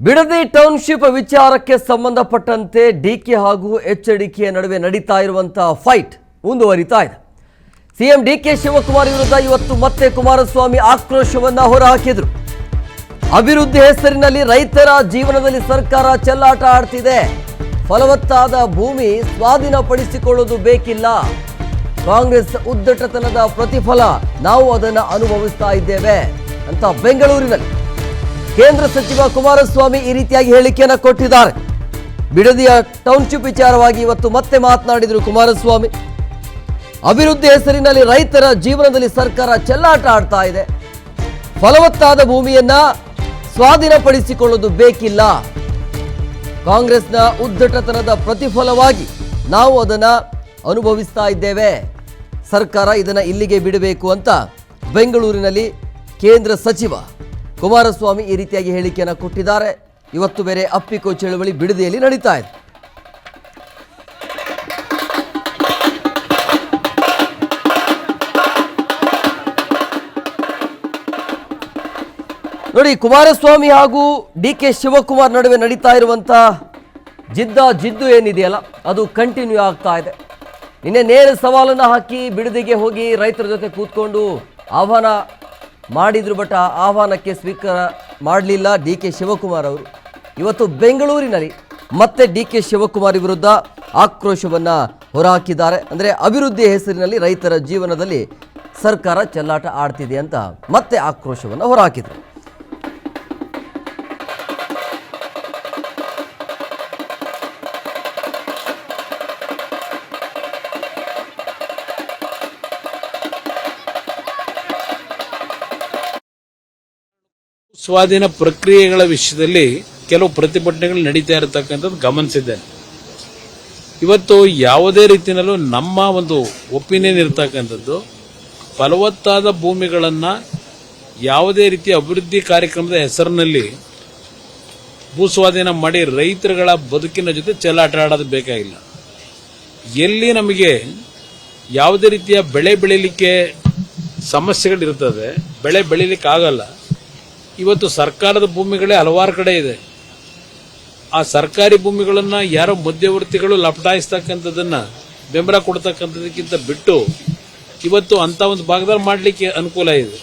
Bidadi township ವಿಚಾರಕ್ಕೆ ಸಂಬಂಧಪಟ್ಟಂತೆ DK ಹಾಗೂ ಎಚ್ಡಿಕೆ ನಡುವೆ ನಡೀತಾ ಇರುವಂತಹ ಫೈಟ್ ಮುಂದುವರಿತಾ ಇದೆ. ಸಿಎಂ ಡಿಕೆ ಶಿವಕುಮಾರ್ ವಿರುದ್ಧ ಇವತ್ತು ಮತ್ತೆ ಕುಮಾರಸ್ವಾಮಿ ಆಕ್ರೋಶವನ್ನ ಹೊರಹಾಕಿದರು. ಅಭಿವೃದ್ಧಿ ಹೆಸರಿನಲ್ಲಿ ರೈತರ ಜೀವನದಲ್ಲಿ ಸರ್ಕಾರ ಚೆಲ್ಲಾಟ ಆಡ್ತಿದೆ. ಫಲವತ್ತಾದ ಭೂಮಿ ಸ್ವಾಧೀನಪಡಿಸಿಕೊಳ್ಳೋದು ಬೇಕಿಲ್ಲ. ಕಾಂಗ್ರೆಸ್ ಉದ್ದಟತನದ ಪ್ರತಿಫಲ ನಾವು ಅದನ್ನು ಅನುಭವಿಸ್ತಾ ಇದ್ದೇವೆ ಅಂತ ಬೆಂಗಳೂರಿನಲ್ಲಿ ಕೇಂದ್ರ ಸಚಿವ ಕುಮಾರಸ್ವಾಮಿ ಈ ರೀತಿಯಾಗಿ ಹೇಳಿಕೆಯನ್ನು ಕೊಟ್ಟಿದ್ದಾರೆ. ಬಿಡದಿಯ ಟೌನ್ಶಿಪ್ ವಿಚಾರವಾಗಿ ಇವತ್ತು ಮತ್ತೆ ಮಾತನಾಡಿದರು ಕುಮಾರಸ್ವಾಮಿ. ಅಭಿವೃದ್ಧಿ ಹೆಸರಿನಲ್ಲಿ ರೈತರ ಜೀವನದಲ್ಲಿ ಸರ್ಕಾರ ಚೆಲ್ಲಾಟ ಆಡ್ತಾ ಇದೆ. ಫಲವತ್ತಾದ ಭೂಮಿಯನ್ನ ಸ್ವಾಧೀನಪಡಿಸಿಕೊಳ್ಳೋದು ಬೇಕಿಲ್ಲ. ಕಾಂಗ್ರೆಸ್ನ ಉದ್ದಟತನದ ಪ್ರತಿಫಲವಾಗಿ ನಾವು ಅದನ್ನ ಅನುಭವಿಸ್ತಾ ಇದ್ದೇವೆ. ಸರ್ಕಾರ ಇದನ್ನ ಇಲ್ಲಿಗೆ ಬಿಡಬೇಕು ಅಂತ ಬೆಂಗಳೂರಿನಲ್ಲಿ ಕೇಂದ್ರ ಸಚಿವ ಕುಮಾರಸ್ವಾಮಿ ಈ ರೀತಿಯಾಗಿ ಹೇಳಿಕೆಯನ್ನು ಕೊಟ್ಟಿದ್ದಾರೆ. ಇವತ್ತು ಬೇರೆ ಅಪ್ಪಿಕೋ ಚಳವಳಿ ಬಿಡದಿಯಲ್ಲಿ ನಡೀತಾ ಇದೆ. ನೋಡಿ, ಕುಮಾರಸ್ವಾಮಿ ಹಾಗೂ ಡಿಕೆ ಶಿವಕುಮಾರ್ ನಡುವೆ ನಡೀತಾ ಇರುವಂಥ ಜಿದ್ದು ಏನಿದೆಯಲ್ಲ ಅದು ಕಂಟಿನ್ಯೂ ಆಗ್ತಾ ಇದೆ. ನಿನ್ನೆ ನೇರ ಸವಾಲನ್ನು ಹಾಕಿ ಬಿಡದಿಗೆ ಹೋಗಿ ರೈತರ ಜೊತೆ ಕೂತ್ಕೊಂಡು ಆಹ್ವಾನ ಮಾಡಿದ್ರು. ಬಟ್ ಆ ಆಹ್ವಾನಕ್ಕೆ ಸ್ವೀಕಾರ ಮಾಡಲಿಲ್ಲ ಡಿಕೆ ಶಿವಕುಮಾರ್ ಅವರು. ಇವತ್ತು ಬೆಂಗಳೂರಿನಲ್ಲಿ ಮತ್ತೆ ಡಿಕೆ ಶಿವಕುಮಾರ್ ವಿರುದ್ಧ ಆಕ್ರೋಶವನ್ನು ಹೊರಹಾಕಿದ್ದಾರೆ. ಅಂದರೆ ಅಭಿವೃದ್ಧಿ ಹೆಸರಿನಲ್ಲಿ ರೈತರ ಜೀವನದಲ್ಲಿ ಸರ್ಕಾರ ಚೆಲ್ಲಾಟ ಆಡ್ತಿದೆ ಅಂತ ಮತ್ತೆ ಆಕ್ರೋಶವನ್ನು ಹೊರಹಾಕಿದರು. ಸ್ವಾಧೀನ ಪ್ರಕ್ರಿಯೆಗಳ ವಿಷಯದಲ್ಲಿ ಕೆಲವು ಪ್ರತಿಭಟನೆಗಳು ನಡೀತಾ ಇರತಕ್ಕಂಥದ್ದು ಗಮನಿಸಿದ್ದೇನೆ. ಇವತ್ತು ಯಾವುದೇ ರೀತಿಯಲ್ಲೂ ನಮ್ಮ ಒಂದು ಒಪಿನಿಯನ್ ಇರತಕ್ಕಂಥದ್ದು, ಫಲವತ್ತಾದ ಭೂಮಿಗಳನ್ನು ಯಾವುದೇ ರೀತಿಯ ಅಭಿವೃದ್ಧಿ ಕಾರ್ಯಕ್ರಮದ ಹೆಸರಿನಲ್ಲಿ ಭೂಸ್ವಾಧೀನ ಮಾಡಿ ರೈತರುಗಳ ಬದುಕಿನ ಜೊತೆ ಚೆಲ್ಲಾಟ ಆಡೋದು ಬೇಕಾಗಿಲ್ಲ. ಎಲ್ಲಿ ನಮಗೆ ಯಾವುದೇ ರೀತಿಯ ಬೆಳೆ ಬೆಳೀಲಿಕ್ಕೆ ಸಮಸ್ಯೆಗಳಿರ್ತದೆ, ಬೆಳೆ ಬೆಳೀಲಿಕ್ಕೆ ಆಗಲ್ಲ. ಇವತ್ತು ಸರ್ಕಾರದ ಭೂಮಿಗಳೇ ಹಲವಾರು ಕಡೆ ಇದೆ. ಆ ಸರ್ಕಾರಿ ಭೂಮಿಗಳನ್ನು ಯಾರೋ ಮಧ್ಯವರ್ತಿಗಳು ಲಪಟಾಯಿಸ್ತಕ್ಕಂಥದ್ದನ್ನ ಬೆಂಬಲ ಕೊಡ್ತಕ್ಕಂಥದಕ್ಕಿಂತ ಬಿಟ್ಟು ಇವತ್ತು ಅಂತ ಒಂದು ಭಾಗದಲ್ಲಿ ಮಾಡಲಿಕ್ಕೆ ಅನುಕೂಲ ಇದೆ.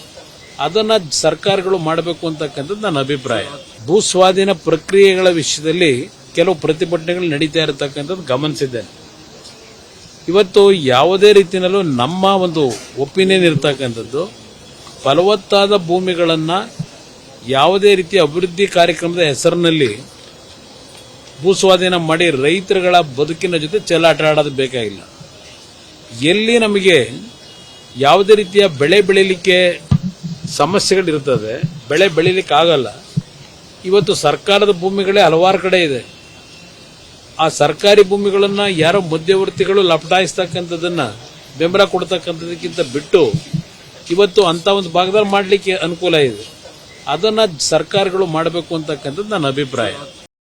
ಅದನ್ನ ಸರ್ಕಾರಗಳು ಮಾಡಬೇಕು ಅಂತಕ್ಕಂಥದ್ದು ನನ್ನ ಅಭಿಪ್ರಾಯ. ಭೂ ಸ್ವಾಧೀನ ಪ್ರಕ್ರಿಯೆಗಳ ವಿಷಯದಲ್ಲಿ ಕೆಲವು ಪ್ರತಿಭಟನೆಗಳು ನಡೀತಾ ಇರತಕ್ಕಂಥದ್ದು ಗಮನಿಸಿದ್ದೇನೆ. ಇವತ್ತು ಯಾವುದೇ ರೀತಿಯಲ್ಲೂ ನಮ್ಮ ಒಂದು ಒಪಿನಿಯನ್ ಇರತಕ್ಕಂಥದ್ದು, ಫಲವತ್ತಾದ ಭೂಮಿಗಳನ್ನು ಯಾವುದೇ ರೀತಿಯ ಅಭಿವೃದ್ಧಿ ಕಾರ್ಯಕ್ರಮದ ಹೆಸರಿನಲ್ಲಿ ಭೂಸ್ವಾಧೀನ ಮಾಡಿ ರೈತರುಗಳ ಬದುಕಿನ ಜೊತೆ ಚೆಲ್ಲಾಟ ಆಡೋದು ಬೇಕಾಗಿಲ್ಲ. ಎಲ್ಲಿ ನಮಗೆ ಯಾವುದೇ ರೀತಿಯ ಬೆಳೆ ಬೆಳೀಲಿಕ್ಕೆ ಸಮಸ್ಯೆಗಳಿರ್ತದೆ, ಬೆಳೆ ಬೆಳೀಲಿಕ್ಕೆ ಆಗಲ್ಲ. ಇವತ್ತು ಸರ್ಕಾರದ ಭೂಮಿಗಳೇ ಹಲವಾರು ಕಡೆ ಇದೆ. ಆ ಸರ್ಕಾರಿ ಭೂಮಿಗಳನ್ನು ಯಾರೋ ಮಧ್ಯವರ್ತಿಗಳು ಲಪಟಾಯಿಸ್ತಕ್ಕಂಥದ್ದನ್ನ ಬೆಂಬಲ ಕೊಡ್ತಕ್ಕಂಥದಕ್ಕಿಂತ ಬಿಟ್ಟು ಇವತ್ತು ಅಂತ ಒಂದು ಭಾಗದಲ್ಲಿ ಮಾಡಲಿಕ್ಕೆ ಅನುಕೂಲ ಇದೆ. ಅದನ್ನ ಸರ್ಕಾರಗಳು ಮಾಡಬೇಕು ಅಂತಕ್ಕಂಥದ್ದು ನನ್ನ ಅಭಿಪ್ರಾಯ.